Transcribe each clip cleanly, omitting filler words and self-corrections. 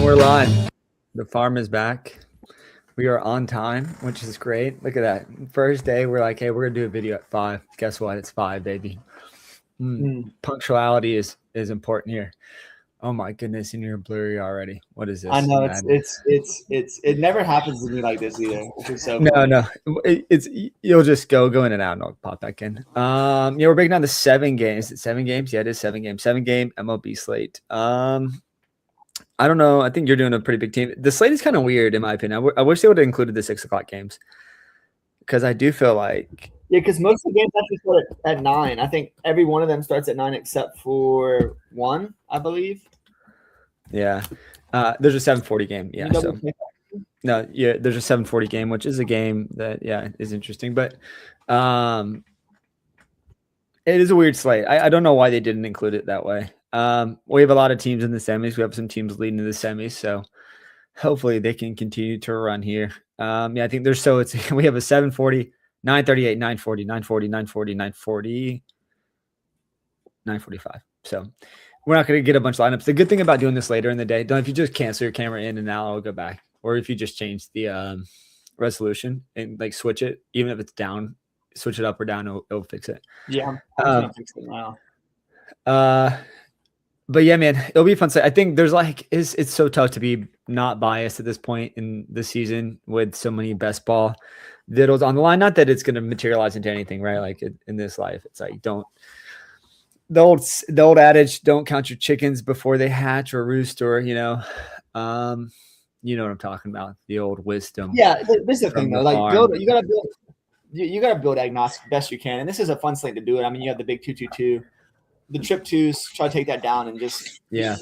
we're live. The farm is back. We are on time, which is great. Look at that. First day, we're like, hey, we're going to do a video at 5. Guess what? It's 5, baby. Punctuality is important here. Oh, my goodness. And you're blurry already. What is this? I know. It never happens to me like this either. Which is so No. It's you'll just go in and out and I'll pop back in. We're breaking down the 7 games. Is it 7 games? Yeah, it is 7 games. 7-game MLB slate. I don't know. I think you're doing a pretty big team. The slate is kind of weird, in my opinion. I wish they would have included the 6 o'clock games because I do feel like because most of the games actually start at 9. I think every one of them starts at 9 except for one, I believe. Yeah, there's a 7:40 game. Yeah, there's a 7:40 game, which is a game that is interesting, but it is a weird slate. I don't know why they didn't include it that way. We have a lot of teams in the semis. We have some teams leading to the semis, so hopefully they can continue to run here. I think we have a 7:40, 9:38, 9:40, 9:40, 9:40, 9:40, 9:45. So we're not going to get a bunch of lineups. The good thing about doing this later in the day, if you just cancel your camera in and out, it'll go back. Or if you just change the resolution and like switch it, even if it's down, switch it up or down, it'll fix it. Yeah, I'm going to fix it now. But yeah, man, it'll be fun. I think there's it's so tough to be not biased at this point in the season with so many best ball vittles on the line. Not that it's going to materialize into anything, right? Like in this life, it's like the old adage, don't count your chickens before they hatch or roost, or you know what I'm talking about. The old wisdom. Yeah, this is the thing though. Like you gotta build agnostic best you can, and this is a fun slate to do it. I mean, you have the big 2-2-2. The trip twos, try to take that down and just you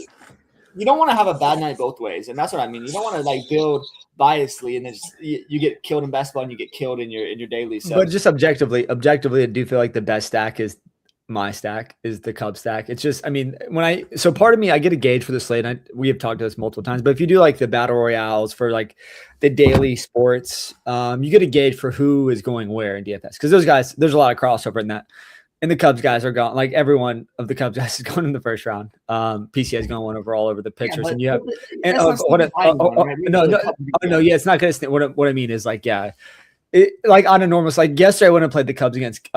don't want to have a bad night both ways, and that's what I mean. You don't want to like build biasly and then you get killed in basketball and you get killed in your daily. So, but just objectively, I do feel like the best stack is my stack, is the Cubs stack. It's just, I mean, so part of me, I get a gauge for the slate. We have talked to this multiple times, but if you do like the battle royales for like the daily sports, you get a gauge for who is going where in DFS because those guys, there's a lot of crossover in that. And the Cubs guys are gone. Like every one of the Cubs guys is going in the first round. PCA is going 1 over all over the pitchers, and you have. And it's not going to. What I mean is like, like on a normal, like yesterday I wouldn't have played the Cubs against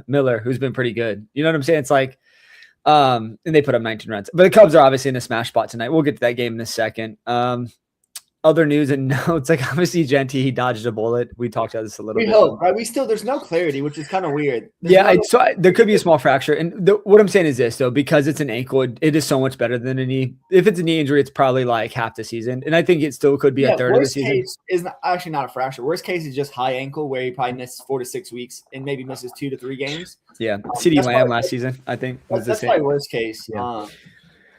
Miller, who's been pretty good. You know what I'm saying? It's like, and they put up 19 runs, but the Cubs are obviously in a smash spot tonight. We'll get to that game in a second. Other news and notes, like obviously Genty, he dodged a bullet. We talked about this a little bit. We hope, right? There's no clarity, which is kind of weird. There could be a small fracture. And what I'm saying is this, though, because it's an ankle, it is so much better than a knee. If it's a knee injury, it's probably like half the season. And I think it still could be a third of the season. Worst case is actually not a fracture. Worst case is just high ankle where he probably misses 4 to 6 weeks and maybe misses 2 to 3 games. Yeah. CeeDee Lamb last season, I think. That's probably worst case. Yeah.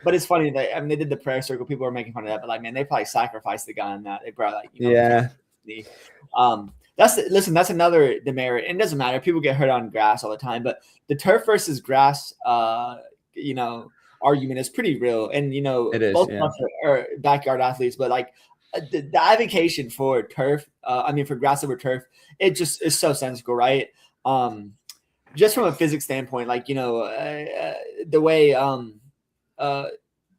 But it's funny that they did the prayer circle. People are making fun of that, but like, man, they probably sacrificed the guy in that. They probably that's another demerit. And it doesn't matter. People get hurt on grass all the time, but the turf versus grass, argument is pretty real. And it is, both of us are backyard athletes, but like the advocation for turf, for grass over turf, it just is so sensical, right? Just from a physics standpoint, like the way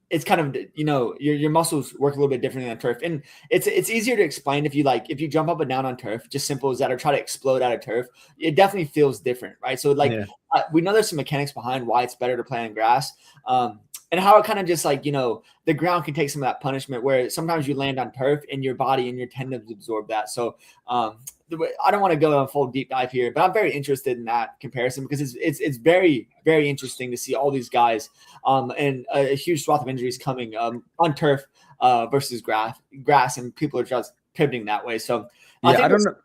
it's kind of your muscles work a little bit differently on turf, and it's easier to explain if you jump up and down on turf, just simple as that, or try to explode out of turf. It definitely feels different, right? So we know there's some mechanics behind why it's better to play on grass, and how it kind of just the ground can take some of that punishment where sometimes you land on turf and your body and your tendons absorb that. So I don't want to go on a full deep dive here, but I'm very interested in that comparison because it's very, very interesting to see all these guys and a huge swath of injuries coming on turf versus grass, and people are just pivoting that way. So I don't think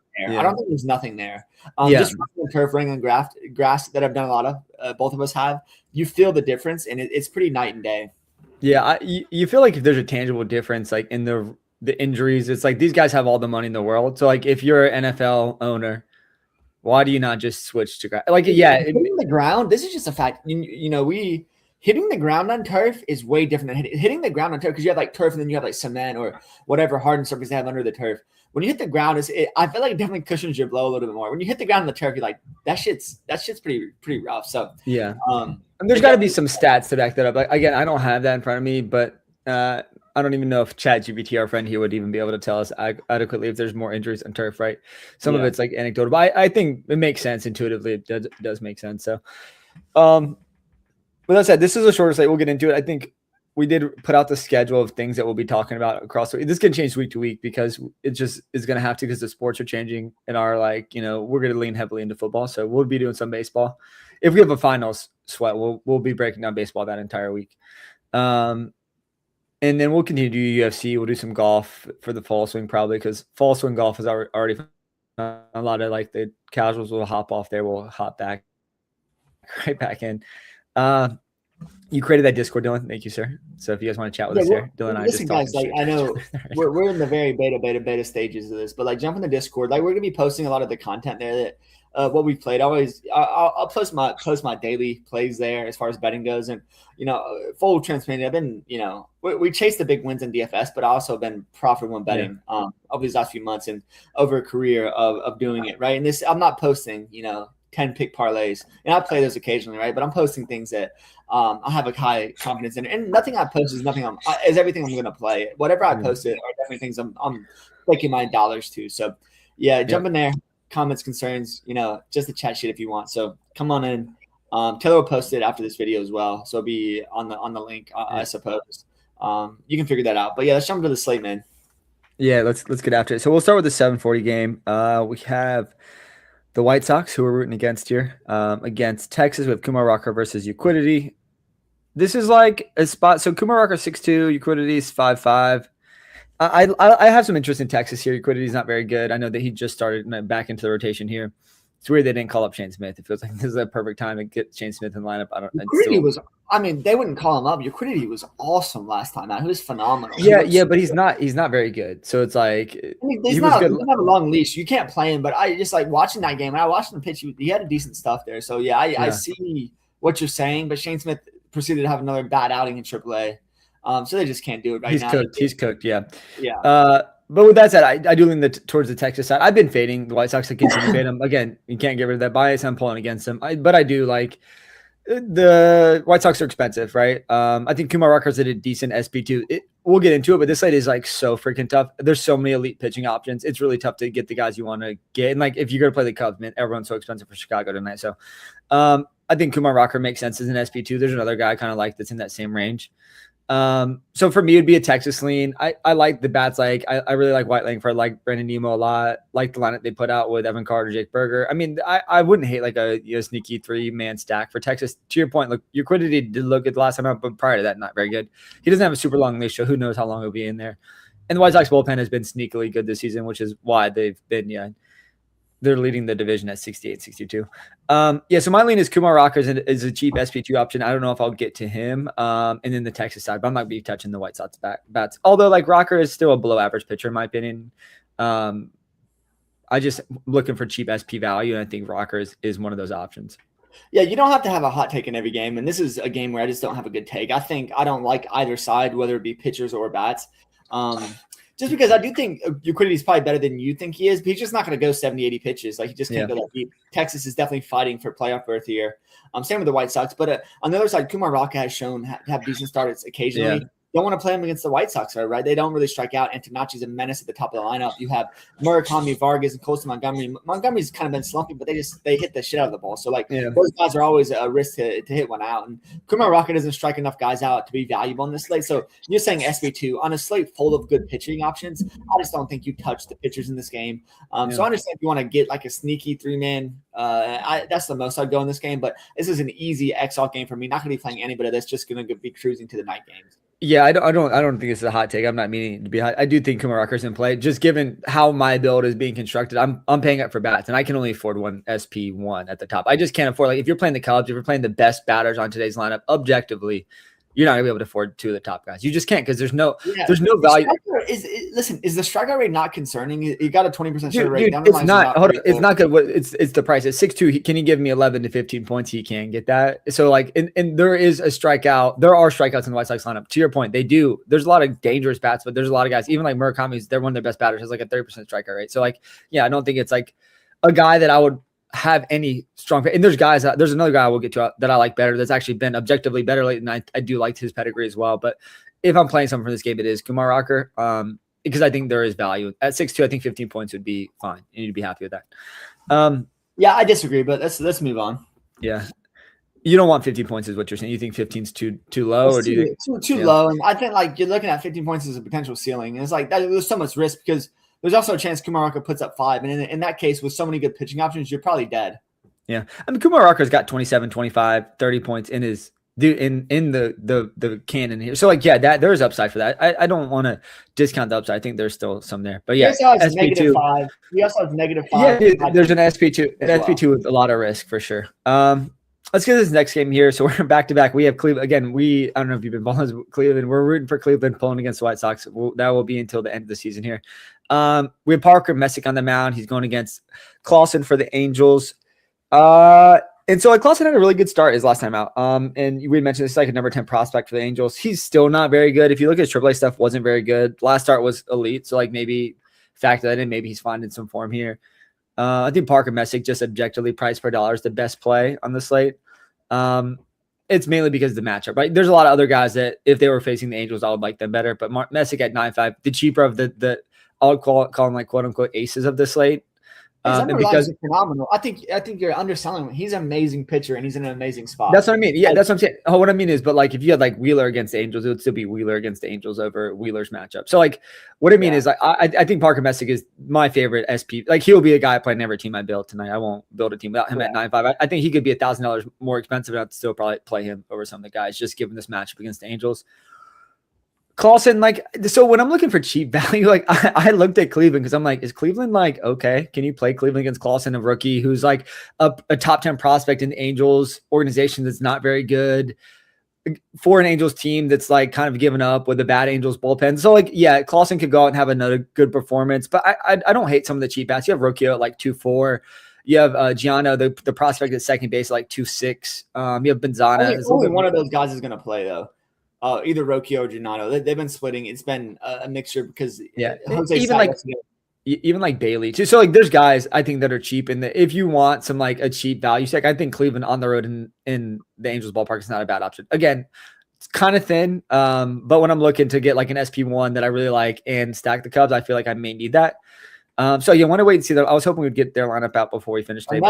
there's nothing there. Just on turf, ring and grass that I've done a lot of, both of us have. You feel the difference, and it's pretty night and day. Yeah, you feel like if there's a tangible difference, like in the injuries, it's like these guys have all the money in the world. So like if you're an NFL owner, why do you not just switch to grass? Like hitting the ground. This is just a fact. Hitting the ground on turf is way different than hitting the ground on turf because you have like turf and then you have like cement or whatever hardened surface they have under the turf. When you hit the ground, I feel like it definitely cushions your blow a little bit more. When you hit the ground on the turf, you're like, that shit's pretty rough. So yeah, and there's got to be some stats to back that up. Like again, I don't have that in front of me, but I don't even know if ChatGPT, our friend here, would even be able to tell us adequately if there's more injuries on turf, right? Some of it's like anecdotal, but I think it makes sense intuitively. It does make sense. So, with that said, this is a shorter slate. We'll get into it. I think we did put out the schedule of things that we'll be talking about across. This can change week to week because it just is going to have to, because the sports are changing and are like, we're going to lean heavily into football. So we'll be doing some baseball. If we have a finals sweat, we'll be breaking down baseball that entire week. And then we'll continue to do UFC. We'll do some golf for the fall swing probably, because fall swing golf is already a lot of like the casuals will hop off there. We'll hop back right back in. You created that Discord, Dylan. Thank you, sir. So if you guys want to chat with us here, Dylan and I listen, just guys, I know we're in the very beta stages of this, but like jump in the Discord. Like we're gonna be posting a lot of the content there that what we've played. I'll post my daily plays there as far as betting goes, and full transparency. I've been we chased the big wins in DFS, but I also been profitable in betting over these last few months and over a career of doing it right. And this, I'm not posting 10 pick parlays, and I play those occasionally, right? But I'm posting things that I have a high confidence in, and nothing I post is everything I'm going to play. Whatever I posted are definitely things I'm taking my dollars to. So jump in there, comments, concerns, just the chat sheet if you want. So come on in. Taylor will post it after this video as well, so it'll be on the link, I suppose. You can figure that out. But let's jump into the slate, man. Yeah, let's get after it. So we'll start with the 7:40 game. We have the White Sox, who we're rooting against here, against Texas. We have Kumar Rocker versus Euquidity. This is like a spot. So Kumar Rocker 6'2", Euquidity is 5'5". I have some interest in Texas here. Euquidity is not very good. I know that he just started back into the rotation here. It's weird they didn't call up Shane Smith. It feels like this is a perfect time to get Shane Smith in the lineup. They wouldn't call him up. Euquidity was awesome last time out. He was phenomenal. Yeah, but he's not very good. So it's like he doesn't have a long leash. You can't play him. But I just like watching that game. And I watched him pitch. He had a decent stuff there. So I see what you're saying. But Shane Smith proceeded to have another bad outing in AAA. So they just can't do it right now. He's cooked. Yeah. But with that said, I do lean towards the Texas side. I've been fading the White Sox. I continue to fade them. Again, you can't get rid of that bias. I'm pulling against them. But I do like the White Sox are expensive, right? I think Kumar Rocker's at a decent SP2. We'll get into it, but this slate is like so freaking tough. There's so many elite pitching options. It's really tough to get the guys you want to get. And like if you're going to play the Cubs, man, everyone's so expensive for Chicago tonight. So I think Kumar Rocker makes sense as an SP2. There's another guy I kind of like that's in that same range. So for me, it'd be a Texas lean. I like the bats. Like I really like White Langford. I like Brandon Nemo a lot. Like the lineup they put out with Evan Carter, Jake Berger. I mean, I wouldn't hate like a sneaky 3-man stack for Texas. To your point, look, Euquidity did look good the last time out, but prior to that, not very good. He doesn't have a super long leash, so who knows how long he'll be in there. And the White Sox bullpen has been sneakily good this season, which is why they've been they're leading the division at 68-62. So my lean is Kumar Rocker is a cheap SP2 option. I don't know if I'll get to him. And then the Texas side, but I'm not going to be touching the White Sox bats. Although like Rocker is still a below average pitcher in my opinion. I just looking for cheap SP value, and I think Rocker is one of those options. Yeah, you don't have to have a hot take in every game. And this is a game where I just don't have a good take. I don't like either side, whether it be pitchers or bats. Just because I do think Euquidity is probably better than you think he is, but he's just not going to go 70, 80 pitches. Like he just can't go that deep. Texas is definitely fighting for playoff berth here. Same with the White Sox. But on the other side, Kumar Rocker has shown to have decent starts occasionally. Yeah. Don't want to play him against the White Sox, right? They don't really strike out. Antonachi's a menace at the top of the lineup. You have Murakami, Vargas, and Colson Montgomery. Montgomery's kind of been slumping, but they hit the shit out of the ball. So those guys are always a risk to hit one out. And Kumar Rocker doesn't strike enough guys out to be valuable in this slate. So you're saying SB2 on a slate full of good pitching options. I just don't think you touch the pitchers in this game. So I understand if you want to get like a sneaky 3-man. That's the most I'd go in this game. But this is an easy X-off game for me. Not going to be playing anybody that's just going to be cruising to the night games. Yeah, I don't think it's a hot take. I'm not meaning to be hot. I do think Kumar Rocker's in play. Just given how my build is being constructed, I'm paying up for bats, and I can only afford one SP1 at the top. I just can't afford, like, if you're playing the Cubs, if you're playing the best batters on today's lineup, objectively, you're not gonna be able to afford 2 of the top guys. You just can't, because there's no value. Is the strikeout rate not concerning? You got a 20% strike rate. It's not. Hold on, it's not good. It's the price. At 6'2", can you give me 11 to 15 points? He can get that. So like, and there is a strikeout. There are strikeouts in the White Sox lineup. To your point, they do. There's a lot of dangerous bats, but there's a lot of guys. Even like Murakami's, they're one of their best batters. Has like a 30% strikeout rate. So like, yeah, I don't think it's like a guy that I would have any strong. And there's another guy I will get to that I like better. That's actually been objectively better lately, and I do like his pedigree as well. But if I'm playing something for this game, it is Kumar Rocker. Because I think there is value at 6'2". I think 15 points would be fine, and you'd be happy with that. Yeah, I disagree, but let's move on. Yeah. You don't want 15 points is what you're saying. You think 15's too low, or do you think too low? And I think like you're looking at 15 points as a potential ceiling. And it's like there's so much risk because there's also a chance Kumar Rocker puts up 5. And in that case, with so many good pitching options, you're probably dead. Yeah. I mean, Kumar Rocker's got 27, 25, 30 points in his in the canon here. So like, yeah, there's upside for that. I don't want to discount the upside. I think there's still some there. But yeah, SP2. -5. He also has -5. Yeah, there's an SP2. An SP2 with a lot of risk for sure. Let's get to this next game here. So we're back to back. We have Cleveland again. I don't know if you've been following Cleveland. We're rooting for Cleveland pulling against the White Sox. That will be until the end of the season here. We have Parker Messick on the mound. He's going against Clausen for the Angels. And so like Clausen had a really good start his last time out. And we mentioned this is like a number 10 prospect for the Angels. He's still not very good. If you look at his AAA stuff, wasn't very good. Last start was elite. So like maybe factor that in. Maybe he's finding some form here. I think Parker Messick just objectively price per dollar is the best play on the slate. It's mainly because of the matchup, right? There's a lot of other guys that if they were facing the Angels, I would like them better. But Messick at 9.5, the cheaper of the I would call them like quote unquote aces of the slate. Because phenomenal. I think you're underselling him. He's an amazing pitcher and he's in an amazing spot. That's what I mean. Yeah, that's what I'm saying. What I mean is, but like if you had like Wheeler against the Angels, it would still be Wheeler against the Angels over Wheeler's matchup. So like what I mean is like I think Parker Messick is my favorite SP. Like he'll be a guy playing every team I build tonight. I won't build a team without him at 9.5. I think he could be $1,000 more expensive, and I'd still probably play him over some of the guys just given this matchup against the Angels. Clausen, like, so when I'm looking for cheap value, like I looked at Cleveland because I'm like, is Cleveland like, okay, can you play Cleveland against Clausen, a rookie who's like a top 10 prospect in the Angels organization that's not very good for an Angels team that's like kind of given up with a bad Angels bullpen. So like, yeah, Clausen could go out and have another good performance, but I don't hate some of the cheap bats. You have Rocchio at like 2.4. You have Gianno, the prospect at second base, at like 2.6. You have Benzana. Only one of those guys is going to play though. Either Rocchio or Gianno. They've been splitting. It's been a mixture because even like Bailey too. So like there's guys I think that are cheap, and if you want some like a cheap value stack, I think Cleveland on the road in the Angels ballpark is not a bad option. Again, it's kind of thin, but when I'm looking to get like an SP1 that I really like and stack the Cubs, I feel like I may need that. So you want to wait and see that. I was hoping we'd get their lineup out before we finish today.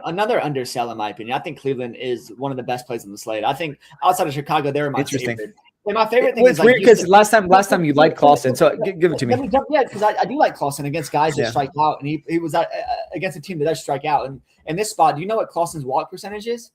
Another undersell in my opinion. I think Cleveland is one of the best plays on the slate. I think outside of Chicago, they're my favorite. And my favorite thing is weird because last time you liked Clausen, so give it to me. Yeah, because I do like Clausen against guys that strike out, and he was against a team that does strike out. And in this spot, do you know what Clausen's walk percentage is?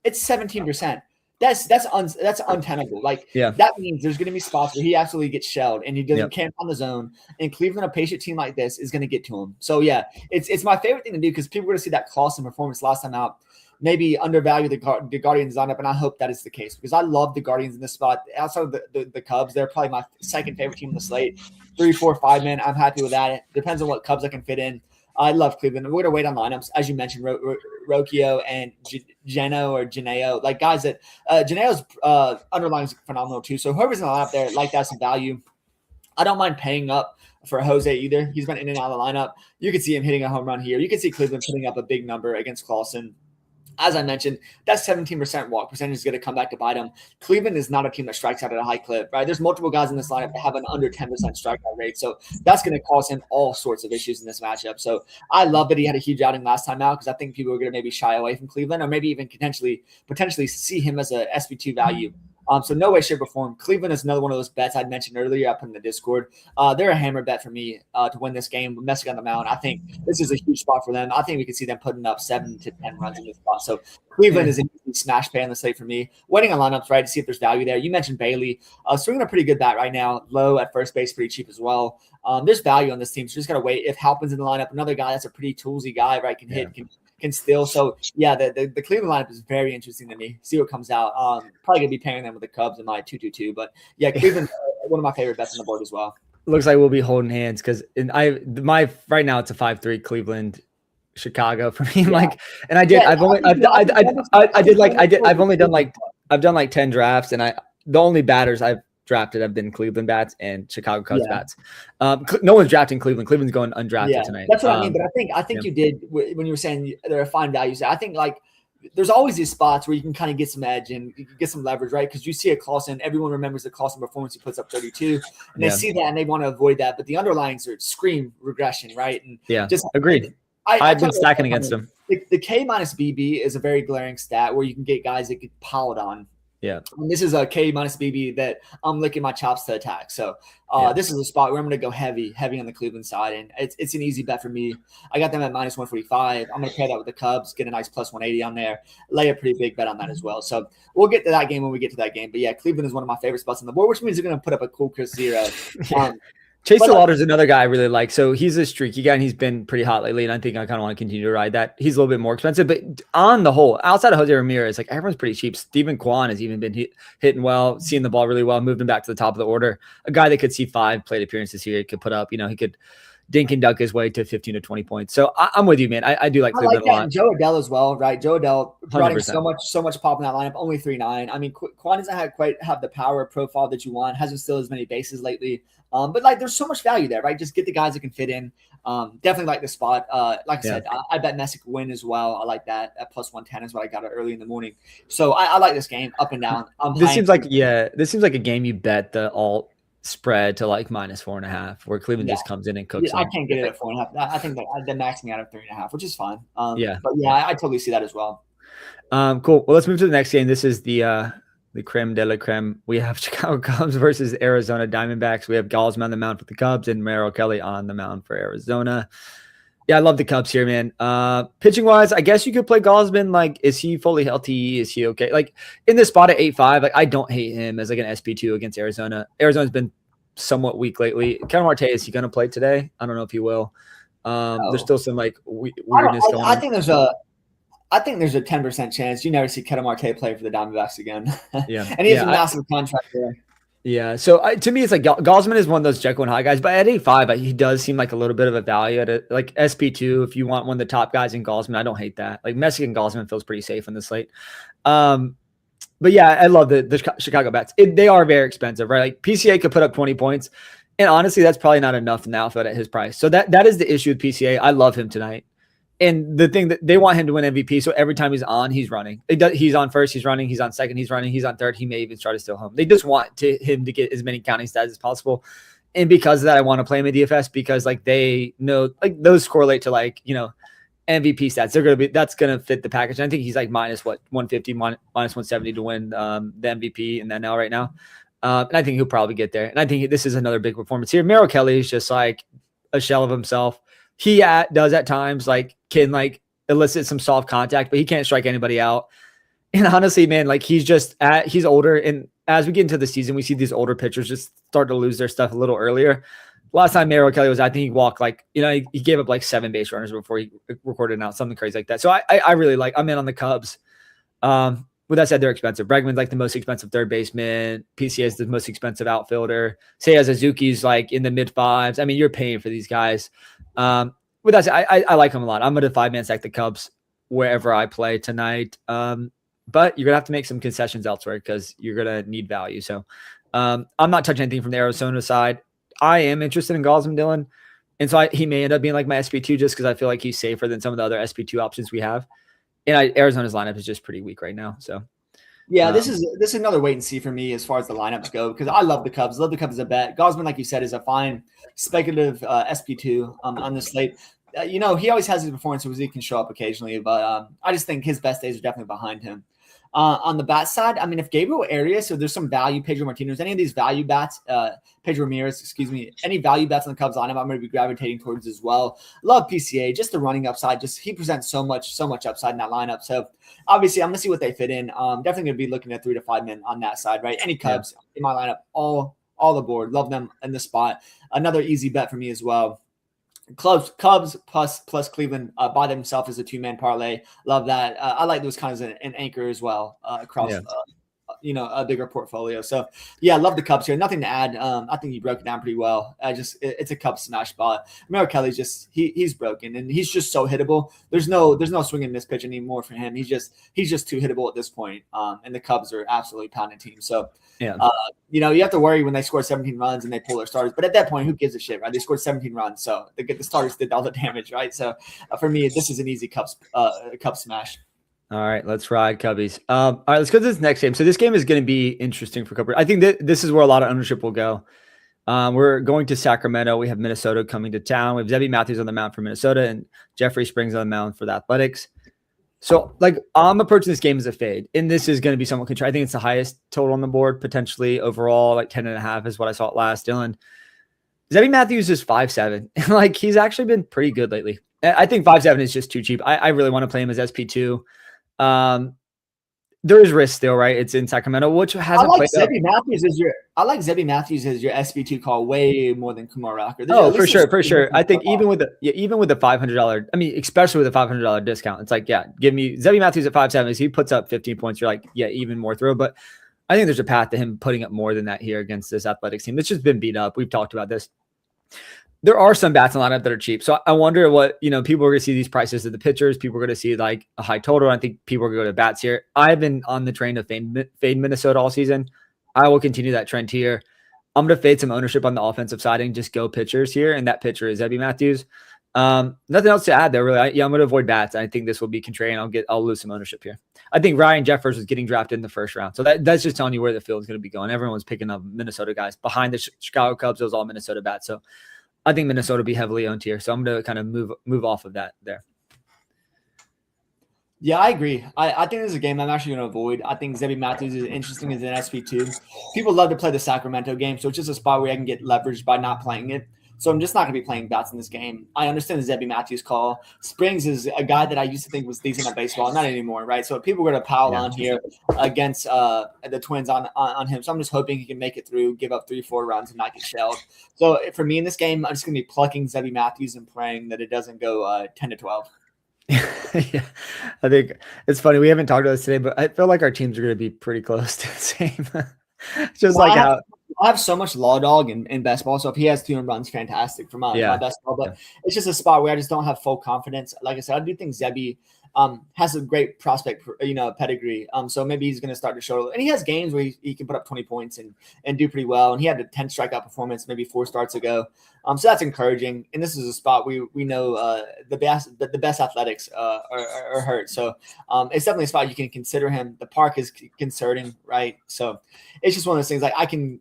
It's 17%. That's untenable. Like that means there's going to be spots where he absolutely gets shelled and he doesn't camp on the zone. And Cleveland, a patient team like this, is going to get to him. So yeah, it's my favorite thing to do because people are going to see that Clausen performance last time out, maybe undervalue the Guardians lineup, and I hope that is the case because I love the Guardians in this spot. Outside of the Cubs, they're probably my second favorite team on the slate. 3, 4, 5 man, I'm happy with that. It depends on what Cubs I can fit in. I love Cleveland. We're going to wait on lineups. As you mentioned, Rocchio and Genao, like guys that Genao's underlying is phenomenal too. So whoever's in the lineup there, like that's some value. I don't mind paying up for Jose either. He's been in and out of the lineup. You can see him hitting a home run here. You can see Cleveland putting up a big number against Clausen. As I mentioned, that 17% walk percentage is going to come back to bite them. Cleveland is not a team that strikes out at a high clip, right? There's multiple guys in this lineup that have an under 10% strikeout rate. So that's going to cause him all sorts of issues in this matchup. So I love that he had a huge outing last time out because I think people are going to maybe shy away from Cleveland or maybe even potentially see him as a SP2 value. So no way, shape, or form. Cleveland is another one of those bets I'd mentioned earlier. I put in the Discord. They're a hammer bet for me to win this game. Messick on the mound. I think this is a huge spot for them. I think we can see them putting up 7 to 10 runs in this spot. So Cleveland is an easy smash pay on the slate for me. Waiting on lineups, right, to see if there's value there. You mentioned Bailey. Swinging a pretty good bat right now. Low at first base, pretty cheap as well. There's value on this team. So just got to wait. If Halpin's in the lineup, another guy that's a pretty toolsy guy, right, can hit, can still. So yeah, the Cleveland lineup is very interesting to me. See what comes out. Probably gonna be pairing them with the Cubs in my 2-2-2. But yeah, Cleveland one of my favorite bets on the board as well. Looks like we'll be holding hands because my right now it's a 5-3 Cleveland Chicago for me. Like, and I've done like 10 drafts, and the only batters I've drafted have been Cleveland bats and Chicago Cubs bats. No one's drafting Cleveland. Cleveland's going undrafted tonight. That's what I mean. But I think you did when you were saying there are fine values. I think like there's always these spots where you can kind of get some edge and you can get some leverage, right? Because you see a Clausen, everyone remembers the Clausen performance. He puts up 32, and they see that and they want to avoid that. But the underlyings are scream regression, right? And just agreed. I've been stacking against him. The K minus BB is a very glaring stat where you can get guys that get piled on. Yeah. And this is a K minus BB that I'm licking my chops to attack. So this is a spot where I'm going to go heavy on the Cleveland side. And it's an easy bet for me. I got them at minus 145. I'm going to pair that with the Cubs, get a nice plus 180 on there, lay a pretty big bet on that as well. So we'll get to that game when we get to that game. But yeah, Cleveland is one of my favorite spots on the board, which means they're going to put up a cool Chris Zero. Chase DeLauder is another guy I really like. So he's a streaky guy, and he's been pretty hot lately, and I think I kind of want to continue to ride that. He's a little bit more expensive, but on the whole, outside of Jose Ramirez, like everyone's pretty cheap. Steven Kwan has even been hitting well, seeing the ball really well, moved him back to the top of the order. A guy that could see 5 plate appearances here, could put up, he could dink and dunk his way to 15 to 20 points. So I'm with you, man. I do like Cleveland a lot. And Joe Adell as well, right? Joe Adell running so much pop in that lineup, only 3.9. I mean, Kwan doesn't quite have the power profile that you want, hasn't stolen as many bases lately. But like there's so much value there, right? Just get the guys that can fit in. Definitely like the spot. Like I said, I bet Messick win as well. I like that at plus 110 is what I got it early in the morning. So I like this game up and down. This seems like a game you bet the alt spread to like minus 4.5, where Cleveland just comes in and cooks. I can't get it at 4.5. I think that they're maxing out at 3.5, which is fine. But I totally see that as well. Cool. Well, let's move to the next game. This is the creme de la creme. We have Chicago Cubs versus Arizona Diamondbacks. We have Gausman on the mound for the Cubs and Merrill Kelly on the mound for Arizona. Yeah, I love the Cubs here, man. Pitching wise, I guess you could play Gausman. Like, is he fully healthy? Is he okay? Like in this spot at 8.5, like I don't hate him as like an SP2 against Arizona. Arizona's been somewhat weak lately. Ketel Marte, is he going to play today? I don't know if he will. There's still some like weirdness going on. I think there's a 10% chance you never see Ketel Marte play for the Diamondbacks again. Yeah, and he has a massive contract there. Yeah, so to me, it's like Gausman is one of those Jekyll and Hyde guys, but at 8.5, he does seem like a little bit of a value at it. Like SP2, if you want one of the top guys in Gausman, I don't hate that. Like Messick and Gausman feels pretty safe on the slate. But yeah, I love the Chicago bats. They are very expensive, right? Like PCA could put up 20 points, and honestly, that's probably not enough in the outfield at his price. So that is the issue with PCA. I love him tonight. And the thing that they want him to win MVP, so every time he's on, he's running. He's on first, he's running. He's on second, he's running. He's on third. He may even try to steal home. They just want him to get as many counting stats as possible. And because of that, I want to play him in DFS because like they know like those correlate to like MVP stats. That's gonna fit the package. And I think he's like minus 150, minus 170 to win the MVP in the NL right now. And I think he'll probably get there. And I think this is another big performance here. Merrill Kelly is just like a shell of himself. He does at times can elicit some soft contact, but he can't strike anybody out. And honestly, man, like he's older. And as we get into the season, we see these older pitchers just start to lose their stuff a little earlier. Last time Merrill Kelly was, I think he walked he gave up 7 base runners before he recorded out, something crazy like that. So I really I'm in on the Cubs. With that said, they're expensive. Bregman's the most expensive third baseman. PCA is the most expensive outfielder. Seiya Suzuki's in the mid 5s. I mean, you're paying for these guys. With that said, I like him a lot. I'm going to 5-man stack the Cubs wherever I play tonight. But you're going to have to make some concessions elsewhere because you're going to need value. So I'm not touching anything from the Arizona side. I am interested in Gausman, Dylan. And so he may end up being my SP2 just because I feel like he's safer than some of the other SP2 options we have. And Arizona's lineup is just pretty weak right now. So yeah, this is another wait and see for me as far as the lineups go because I love the Cubs. Love the Cubs as a bet. Gausman, like you said, is a fine speculative SP2 on the slate. He always has his performances. He can show up occasionally, but I just think his best days are definitely behind him. On the bat side, I mean, if Gabriel Arias, so there's some value, Pedro Martinez, any of these value bats, Pedro Ramirez, excuse me, any value bats on the Cubs lineup, I'm going to be gravitating towards as well. Love PCA, just the running upside. Just he presents so much upside in that lineup. So obviously, I'm going to see what they fit in. Definitely going to be looking at 3 to 5 men on that side, right? Any Cubs in my lineup, all aboard. Love them in the spot. Another easy bet for me as well. Cubs plus Cleveland by themselves as a 2-man parlay. Love that. I like those kinds of an anchor as well across a bigger portfolio. So yeah, love the Cubs here. Nothing to add. I think you broke it down pretty well. It's a Cubs smash spot. Merrill Kelly's just he's broken and he's just so hittable. There's no swing and miss pitch anymore for him. He's just too hittable at this point. And the Cubs are absolutely pounding team. So you have to worry when they score 17 runs and they pull their starters. But at that point, who gives a shit, right? They scored 17 runs, so the starters did all the damage, right? So for me, this is an easy Cubs smash. All right, let's ride Cubbies. All right, let's go to this next game. So this game is going to be interesting for Cooper. I think that this is where a lot of ownership will go. We're going to Sacramento. We have Minnesota coming to town. We have Zebby Matthews on the mound for Minnesota and Jeffrey Springs on the mound for the Athletics. So, like, I'm approaching this game as a fade, and this is going to be somewhat control. I think it's the highest total on the board, potentially overall, like 10.5 is what I saw it last. Dylan, Zebby Matthews is 5'7". Like, he's actually been pretty good lately. I think 5'7" is just too cheap. I really want to play him as SP2. There is risk still, right? It's in Sacramento, which hasn't played Zebby Matthews as your. I like Zebby Matthews as your SP2 call way more than Kumar Rocker. Oh, for sure. I think even with the $500, I mean, especially with a $500 discount, it's like, yeah, give me Zebby Matthews at 5'7". He puts up 15 points. You're like, yeah, even more throw. But I think there's a path to him putting up more than that here against this Athletics team. It's just been beat up. We've talked about this. There are some bats in the lineup that are cheap. So I wonder what, people are going to see these prices of the pitchers. People are going to see like a high total. I think people are going to go to bats here. I've been on the train of fade Minnesota all season. I will continue that trend here. I'm going to fade some ownership on the offensive side and just go pitchers here. And that pitcher is Zebby Matthews. Nothing else to add there, really. I'm going to avoid bats. I think this will be contrarian. I'll lose some ownership here. I think Ryan Jeffers was getting drafted in the first round. So that's just telling you where the field is going to be going. Everyone's picking up Minnesota guys. Behind the Chicago Cubs, it was all Minnesota bats. So I think Minnesota will be heavily owned here. So I'm going to kind of move off of that there. Yeah, I agree. I think this is a game I'm actually going to avoid. I think Zebby Matthews is interesting as an SP2. People love to play the Sacramento game, so it's just a spot where I can get leveraged by not playing it. So I'm just not going to be playing bats in this game. I understand the Zebby Matthews call. Springs is a guy that I used to think was decent at baseball, not anymore, right? So people are going to pile on here against the Twins on him. So I'm just hoping he can make it through, give up 3-4 runs, and not get shelled. So for me in this game, I'm just going to be plucking Zebby Matthews and praying that it doesn't go 10-12. Yeah, I think it's funny. We haven't talked about this today, but I feel like our teams are going to be pretty close to the same. I have so much law dog in best ball. So if he has 2 runs, fantastic for my best ball. But it's just a spot where I just don't have full confidence. Like I said, I do think Zebby has a great prospect, pedigree. So maybe he's going to start to show. And he has games where he can put up 20 points and do pretty well. And he had a 10 strikeout performance maybe 4 starts ago. So that's encouraging. And this is a spot we know the best Athletics are hurt. So it's definitely a spot you can consider him. The park is concerning, right? So it's just one of those things. Like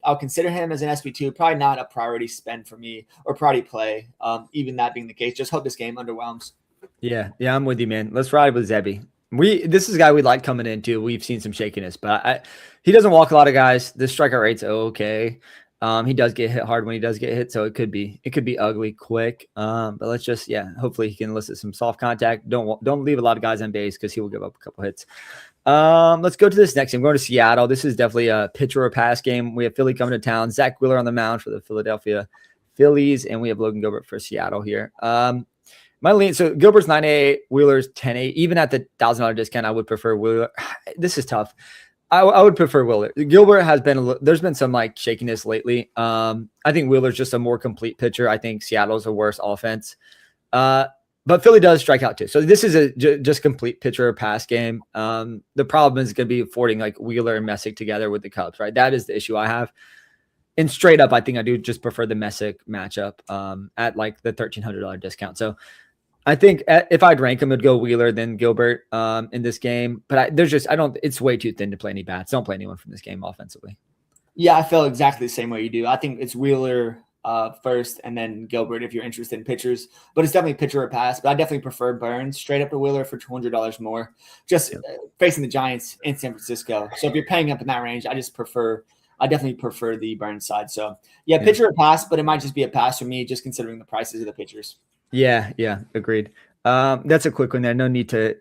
I'll consider him as an SP2, probably not a priority spend for me or priority play. Even that being the case, just hope this game underwhelms. Yeah, I'm with you, man. Let's ride with Zebby. This is a guy we like coming into. We've seen some shakiness, but he doesn't walk a lot of guys. The strikeout rate's okay. He does get hit hard when he does get hit, so it could be ugly quick. But let's just hopefully he can elicit some soft contact. Don't leave a lot of guys on base because he will give up a couple hits. Let's go to this next game. We're going to Seattle. This is definitely a pitcher or pass game. We have Philly coming to town. Zach Wheeler on the mound for the Philadelphia Phillies, and we have Logan Gilbert for Seattle here. My lean, so Gilbert's 9.8, Wheeler's 10.8. Even at the $1,000 discount, I would prefer Wheeler. This is tough. I would prefer Wheeler. Gilbert has been there's been some like shakiness lately. I think Wheeler's just a more complete pitcher. I think Seattle's a worse offense. But Philly does strike out too. So this is a just complete pitcher or pass game. The problem is going to be affording like Wheeler and Messick together with the Cubs, right? That is the issue I have. And straight up, I think I do just prefer the Messick matchup at like the $1,300 discount. So I think if I'd rank him, it'd go Wheeler then Gilbert in this game. But it's way too thin to play any bats. Don't play anyone from this game offensively. Yeah, I feel exactly the same way you do. I think it's Wheeler first and then Gilbert if you're interested in pitchers. But it's definitely pitcher or pass. But I definitely prefer Burns straight up to Wheeler for $200 more. Just facing the Giants in San Francisco. So if you're paying up in that range, I definitely prefer the Burns side. So pitcher or pass, but it might just be a pass for me just considering the prices of the pitchers. Yeah, agreed. That's a quick one there. No need to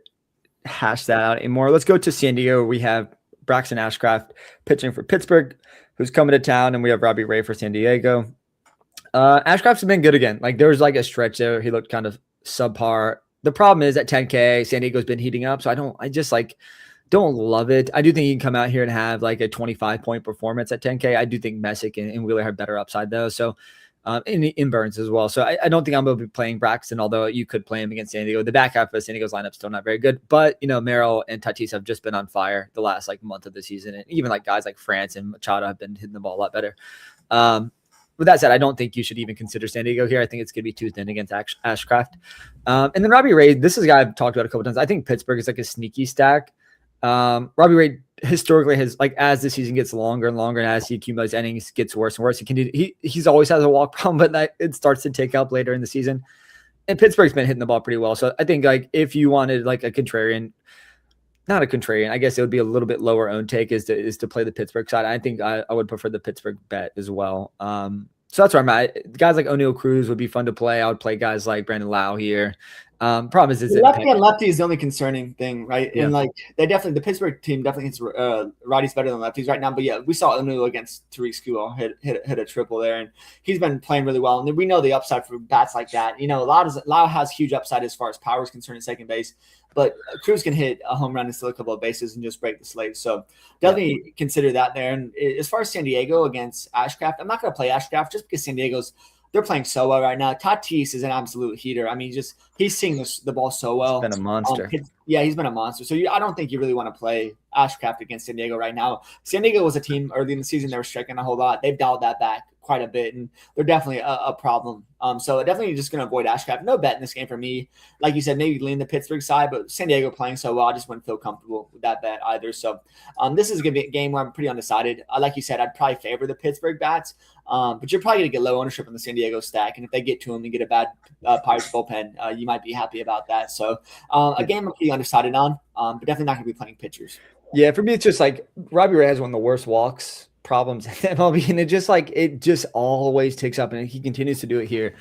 hash that out anymore. Let's go to San Diego. We have Braxton Ashcraft pitching for Pittsburgh, who's coming to town, and we have Robbie Ray for San Diego. Ashcraft's been good again. Like there was like a stretch there. He looked kind of subpar. The problem is at 10K, San Diego's been heating up. So I just don't love it. I do think he can come out here and have like a 25-point performance at 10K. I do think Messick and Wheeler have better upside though. So in Burns as well. So I don't think I'm going to be playing Braxton, although you could play him against San Diego. The back half of San Diego's lineup still not very good, but Merrill and Tatis have just been on fire the last like month of the season. And even like guys like France and Machado have been hitting the ball a lot better. with that said, I don't think you should even consider San Diego here. I think it's going to be too thin against Ashcraft. And then Robbie Ray, this is a guy I've talked about a couple times. I think Pittsburgh is like a sneaky stack. Robbie Ray historically has, like, as the season gets longer and longer and as he accumulates innings, gets worse and worse. He's always has a walk problem, but it starts to tick up later in the season. And Pittsburgh's been hitting the ball pretty well. So I think, like, if you wanted like a contrarian, not a contrarian, I guess it would be a little bit lower own take is to play the Pittsburgh side. I think I would prefer the Pittsburgh bet as well. So that's where I'm at. Guys like O'Neal Cruz would be fun to play. I would play guys like Brandon Lau here. Problem is lefty and lefty is the only concerning thing, right? Yeah. And like the Pittsburgh team definitely hits righties better than lefties right now. But yeah, we saw O'Neal against Tariq Skubal hit a triple there, and he's been playing really well. And we know the upside for bats like that. You know, Lau has huge upside as far as power is concerned at second base, but Cruz can hit a home run and steal a couple of bases and just break the slate. So definitely consider that there. And as far as San Diego against Ashcraft, I'm not going to play Ashcraft just because San Diego's they're playing so well right now. Tatis is an absolute heater. I mean, he's seeing the ball so well. He's been a monster. He's been a monster. So I don't think you really want to play Ashcraft against San Diego right now. San Diego was a team early in the season that was striking a whole lot. They've dialed that back quite a bit, and they're definitely a problem. So definitely just going to avoid Ashcraft. No bet in this game for me. Like you said, maybe lean the Pittsburgh side, but San Diego playing so well, I just wouldn't feel comfortable with that bet either. So this is going to be a game where I'm pretty undecided. Like you said, I'd probably favor the Pittsburgh bats, but you're probably going to get low ownership on the San Diego stack. And if they get to him and get a bad Pirates bullpen, you might be happy about that. So a game I'm pretty undecided on, but definitely not going to be playing pitchers. Yeah, for me, it's just like Robbie Ray has one of the worst walks problems in MLB, and it just always ticks up, and he continues to do it here.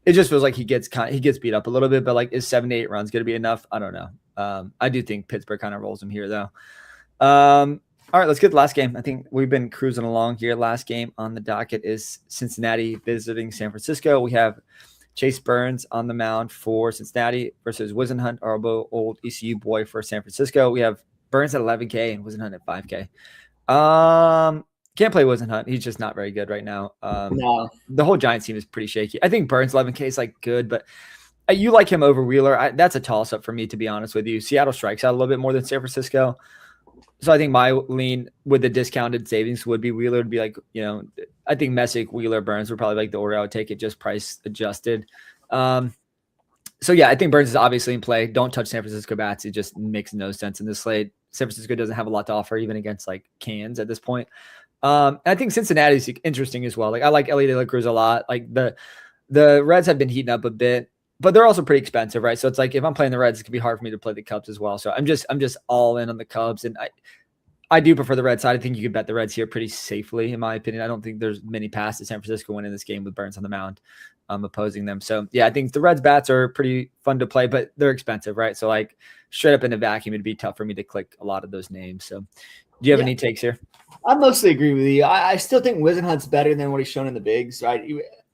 It just feels like he gets beat up a little bit, but like, is 7 to 8 runs going to be enough? I don't know. I do think Pittsburgh kind of rolls him here though. All right, let's get the last game. I think we've been cruising along here. Last game on the docket is Cincinnati visiting San Francisco. We have Chase Burns on the mound for Cincinnati versus Wisenhunt, our old ECU boy for San Francisco. We have Burns at 11K and Wisenhunt at 5K. Can't play Wisenhunt. He's just not very good right now. No. The whole Giants team is pretty shaky. I think Burns 11K is like good, but you like him over Wheeler. That's a toss-up for me, to be honest with you. Seattle strikes out a little bit more than San Francisco. So I think my lean with the discounted savings would be Wheeler. Would be like, I think Messick, Wheeler, Burns would probably like the order I would take it, just price adjusted. So yeah, I think Burns is obviously in play. Don't touch San Francisco bats. It just makes no sense in this slate. San Francisco doesn't have a lot to offer, even against like Cans at this point. I think Cincinnati is interesting as well. Like, I like Ellie De La Cruz a lot. Like the Reds have been heating up a bit, but they're also pretty expensive, right? So it's like, if I'm playing the Reds, it could be hard for me to play the Cubs as well. So I'm just all in on the Cubs, and I do prefer the Red side. I think you could bet the Reds here pretty safely, in my opinion. I don't think there's many paths to San Francisco winning this game with Burns on the mound, opposing them. So yeah, I think the Reds bats are pretty fun to play, but they're expensive, right? So like, straight up in a vacuum, it'd be tough for me to click a lot of those names. So do you have any takes here? I mostly agree with you. I still think Wisenhunt's better than what he's shown in the bigs, right?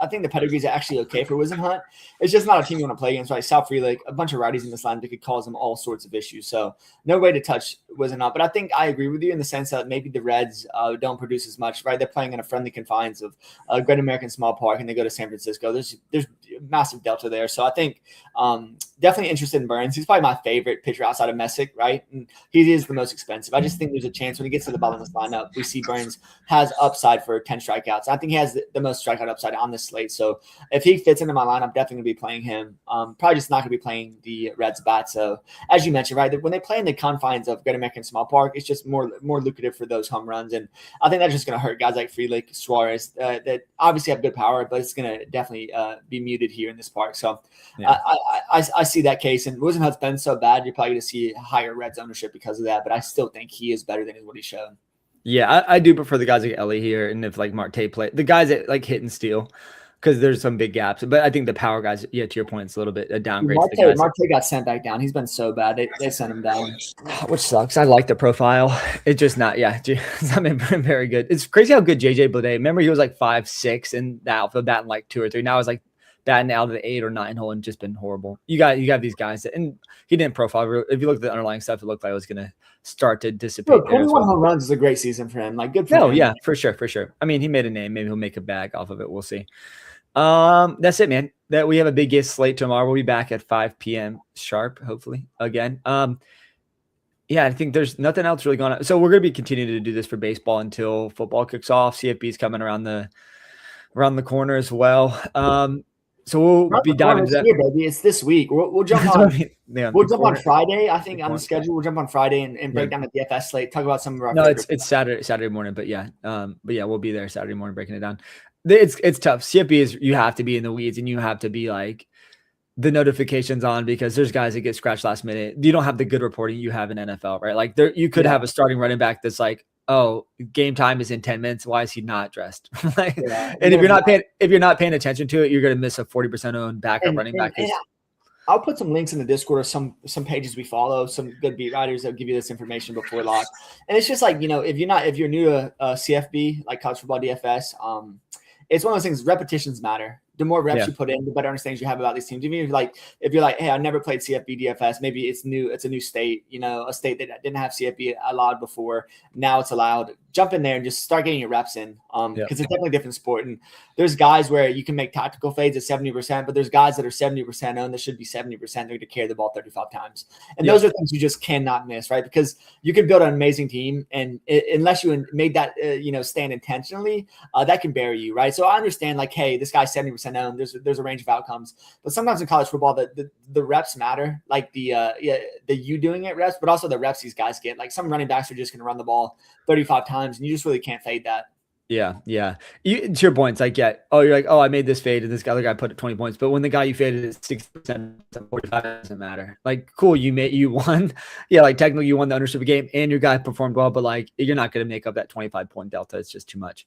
I think the pedigree is actually okay for Wisenhunt. It's just not a team you want to play against, right? South Free, like a bunch of righties in this line that could cause them all sorts of issues. So no way to touch Wisenhunt. But I think I agree with you in the sense that maybe the Reds don't produce as much, right? They're playing in a friendly confines of Great American Small Park, and they go to San Francisco. There's massive delta there. So I think definitely interested in Burns. He's probably my favorite pitcher outside of Messick, right? And he is the most expensive. I just think there's a chance when he gets to the bottom of this lineup, we see Burns has upside for 10 strikeouts. I think he has the most strikeout upside on this slate. So if he fits into my lineup, I'm definitely going to be playing him. Probably just not going to be playing the Reds bat. So as you mentioned, right, when they play in the confines of Great American Small Park, it's just more lucrative for those home runs. And I think that's just going to hurt guys like Frelick, Suarez that obviously have good power, but it's going to definitely be muted here in this park. So yeah. I see that case. And Wisenhunt's been so bad, you're probably going to see higher Reds ownership because of that. But I still think he is better than what he showed. Yeah, I do prefer the guys like Ellie here, and if like Marte play, the guys that like hit and steal, because there's some big gaps. But I think the power guys, yeah, to your point, it's a little bit a downgrade. Marte got sent back down. He's been so bad. They sent him down. Which sucks. I like the profile. It's just not, it's not been very good. It's crazy how good JJ Bleday. Remember, he was like 5'6" in the outfield, batting like 2 or 3. Now it's like batting out of the 8 or 9 hole and just been horrible. You got these guys and he didn't profile. If you look at the underlying stuff, it looked like it was gonna start to dissipate. 21 home runs is a great season for him. Like, good for him. Yeah, for sure. I mean, he made a name. Maybe he'll make a bag off of it. We'll see. That's it, man. That we have a big guest slate tomorrow. We'll be back at 5 p.m. sharp, hopefully again. Yeah, I think there's nothing else really going on. So we're going to be continuing to do this for baseball until football kicks off. CFB is coming around the around the corner as well. So we'll be diving into that. Here, baby. It's this week. We'll jump on. We'll jump on Friday. I think on the schedule we'll jump on Friday and break down the DFS slate. Talk about some of our. No, it's Saturday morning, but yeah, we'll be there Saturday morning breaking it down. It's tough. CFB is you have to be in the weeds and you have to be like the notifications on because there's guys that get scratched last minute. You don't have the good reporting you have in NFL, right? Like there, you could have a starting running back that's like, oh, game time is in 10 minutes. Why is he not dressed? And if you're not paying attention to it, you're going to miss a 40% owned backup running back. I'll put some links in the Discord or some pages we follow, some good beat writers that give you this information before lock. And it's just like, if you're new to CFB, like college football DFS, it's one of those things, repetitions matter. The more reps you put in, the better understanding you have about these teams. Even if you're like, hey, I never played CFB DFS, maybe it's new. It's a new state, a state that didn't have CFB allowed before. Now it's allowed. Jump in there and just start getting your reps in because it's definitely a different sport. And there's guys where you can make tactical fades at 70%, but there's guys that are 70% owned that should be 70%. They're going to carry the ball 35 times. And those are things you just cannot miss, right? Because you can build an amazing team. And unless you made that, stand intentionally, that can bury you, right? So I understand like, hey, this guy's 70% owned. There's a range of outcomes. But sometimes in college football, the reps matter, like the you doing it reps, but also the reps these guys get. Like some running backs are just going to run the ball 35 times, and you just really can't fade that. Yeah. To your point, it's like, you're like, I made this fade, and this other guy put 20 points. But when the guy you faded is 60%, 45, doesn't matter. Like, cool, you won. Yeah, like technically you won the ownership game, and your guy performed well, but like you're not going to make up that 25 point delta. It's just too much.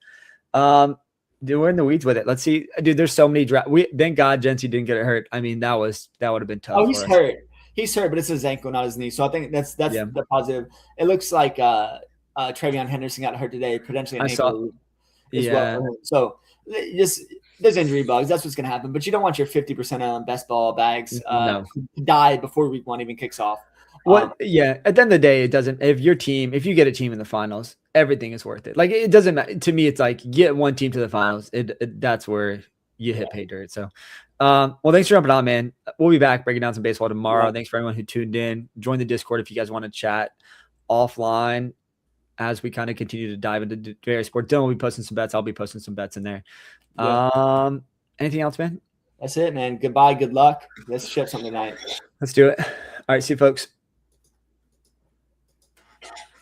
Dude, we're in the weeds with it. Let's see, dude. There's so many thank God Jency didn't get it hurt. I mean, that would have been tough. Oh, he's hurt. He's hurt, but it's his ankle, not his knee. So I think that's the positive. It looks like Travion Henderson got hurt today, potentially an ankle as well. So just there's injury bugs. That's what's going to happen. But you don't want your 50% on best ball bags to die before week one even kicks off. At the end of the day, it doesn't. If you get a team in the finals, everything is worth it. Like it doesn't matter to me. It's like get one team to the finals. That's where you hit pay dirt. So, well, thanks for jumping on, man. We'll be back breaking down some baseball tomorrow. Thanks for everyone who tuned in. Join the Discord if you guys want to chat offline as we kind of continue to dive into various sports. Dylan will be posting some bets. I'll be posting some bets in there. Anything else, man? That's it, man. Goodbye. Good luck. Let's ship something tonight. Let's do it. All right. See you, folks.